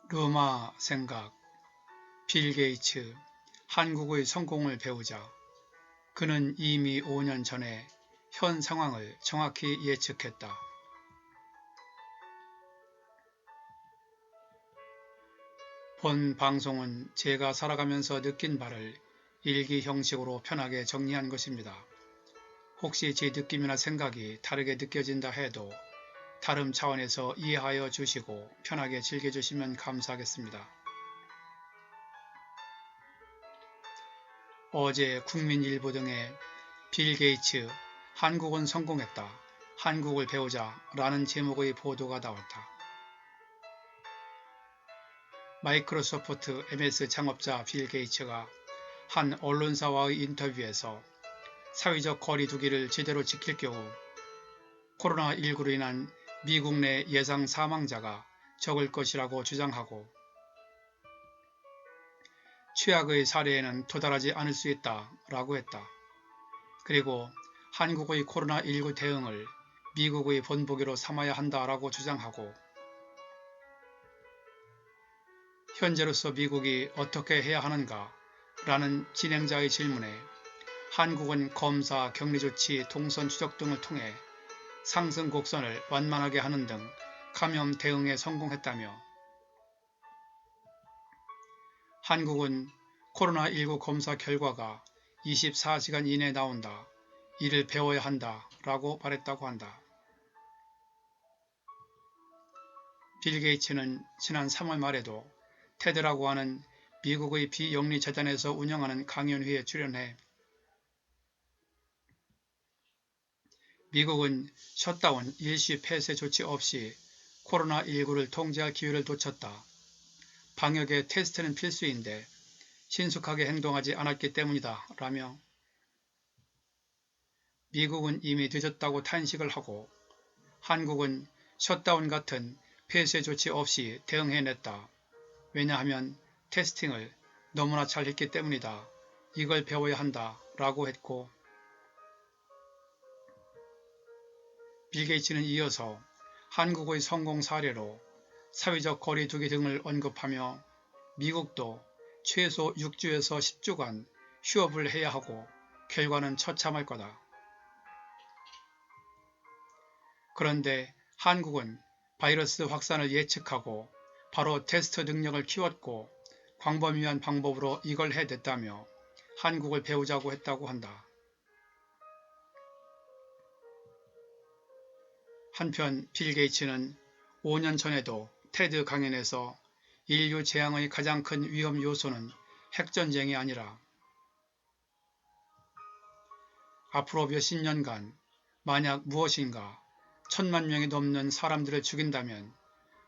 로마 생각, 빌 게이츠, 한국의 성공을 배우자. 그는 이미 5년 전에 현 상황을 정확히 예측했다. 본 방송은 제가 살아가면서 느낀 바를 일기 형식으로 편하게 정리한 것입니다. 혹시 제 느낌이나 생각이 다르게 느껴진다 해도 다름 차원에서 이해하여 주시고 편하게 즐겨주시면 감사하겠습니다. 어제 국민일보 등에 빌 게이츠, 한국은 성공했다. 한국을 배우자 라는 제목의 보도가 나왔다. 마이크로소프트 MS 창업자 빌 게이츠가 한 언론사와의 인터뷰에서 사회적 거리 두기를 제대로 지킬 경우 코로나19로 인한 미국 내 예상 사망자가 적을 것이라고 주장하고 최악의 사례에는 도달하지 않을 수 있다 라고 했다. 그리고 한국의 코로나19 대응을 미국의 본보기로 삼아야 한다라고 주장하고 현재로서 미국이 어떻게 해야 하는가 라는 진행자의 질문에 한국은 검사, 격리조치, 동선 추적 등을 통해 상승 곡선을 완만하게 하는 등 감염 대응에 성공했다며 한국은 코로나19 검사 결과가 24시간 이내에 나온다. 이를 배워야 한다 라고 말했다고 한다. 빌 게이츠는 지난 3월 말에도 테드라고 하는 미국의 비영리 재단에서 운영하는 강연회에 출연해 미국은 셧다운 일시 폐쇄 조치 없이 코로나19를 통제할 기회를 놓쳤다. 방역에 테스트는 필수인데 신속하게 행동하지 않았기 때문이다 라며 미국은 이미 늦었다고 탄식을 하고 한국은 셧다운 같은 폐쇄 조치 없이 대응해냈다. 왜냐하면 테스팅을 너무나 잘했기 때문이다. 이걸 배워야 한다 라고 했고 빌 게이츠는 이어서 한국의 성공 사례로 사회적 거리 두기 등을 언급하며 미국도 최소 6주에서 10주간 휴업을 해야 하고 결과는 처참할 거다. 그런데 한국은 바이러스 확산을 예측하고 바로 테스트 능력을 키웠고 광범위한 방법으로 이걸 해냈다며 한국을 배우자고 했다고 한다. 한편 빌 게이츠는 5년 전에도 테드 강연에서 인류 재앙의 가장 큰 위험 요소는 핵전쟁이 아니라 앞으로 몇십 년간 만약 무엇인가 1000만 명이 넘는 사람들을 죽인다면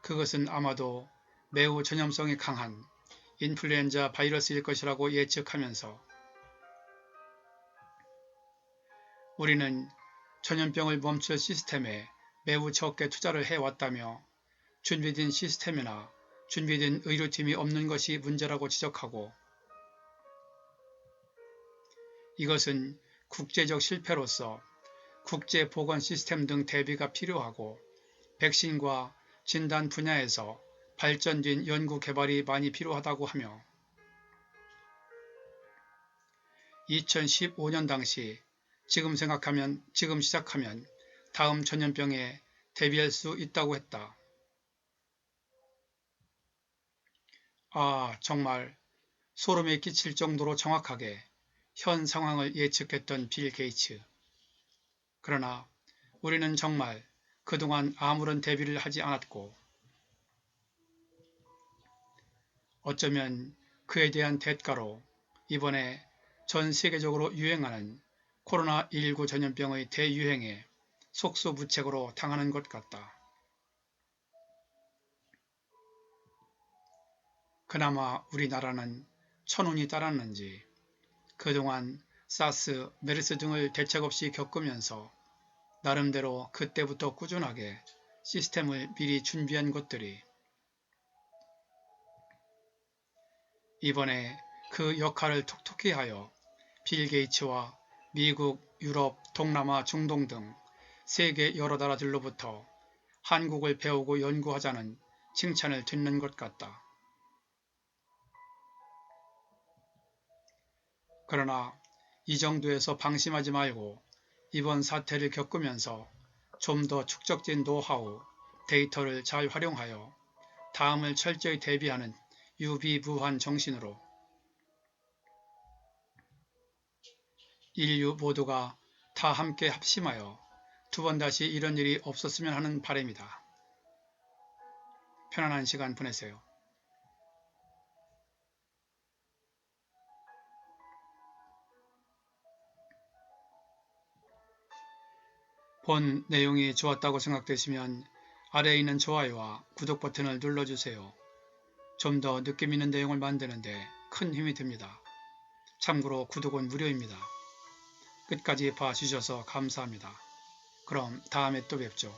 그것은 아마도 매우 전염성이 강한 인플루엔자 바이러스일 것이라고 예측하면서 우리는 전염병을 멈출 시스템에 매우 적게 투자를 해왔다며 준비된 시스템이나 준비된 의료팀이 없는 것이 문제라고 지적하고 이것은 국제적 실패로서 국제보건 시스템 등 대비가 필요하고 백신과 진단 분야에서 발전된 연구 개발이 많이 필요하다고 하며 2015년 당시 지금 시작하면 다음 전염병에 대비할 수 있다고 했다. 정말 소름이 끼칠 정도로 정확하게 현 상황을 예측했던 빌 게이츠. 그러나 우리는 정말 그동안 아무런 대비를 하지 않았고 어쩌면 그에 대한 대가로 이번에 전 세계적으로 유행하는 코로나19 전염병의 대유행에 속수무책으로 당하는 것 같다. 그나마 우리나라는 천운이 따랐는지 그동안 사스, 메르스 등을 대책 없이 겪으면서 나름대로 그때부터 꾸준하게 시스템을 미리 준비한 것들이 이번에 그 역할을 톡톡히 하여 빌 게이츠와 미국, 유럽, 동남아, 중동 등 세계 여러 나라들로부터 한국을 배우고 연구하자는 칭찬을 듣는 것 같다. 그러나 이 정도에서 방심하지 말고 이번 사태를 겪으면서 좀 더 축적된 노하우, 데이터를 잘 활용하여 다음을 철저히 대비하는 유비무환 정신으로 인류 모두가 다 함께 합심하여 두 번 다시 이런 일이 없었으면 하는 바람이다. 편안한 시간 보내세요. 본 내용이 좋았다고 생각되시면 아래에 있는 좋아요와 구독 버튼을 눌러주세요. 좀 더 느낌 있는 내용을 만드는데 큰 힘이 됩니다. 참고로 구독은 무료입니다. 끝까지 봐주셔서 감사합니다. 그럼 다음에 또 뵙죠.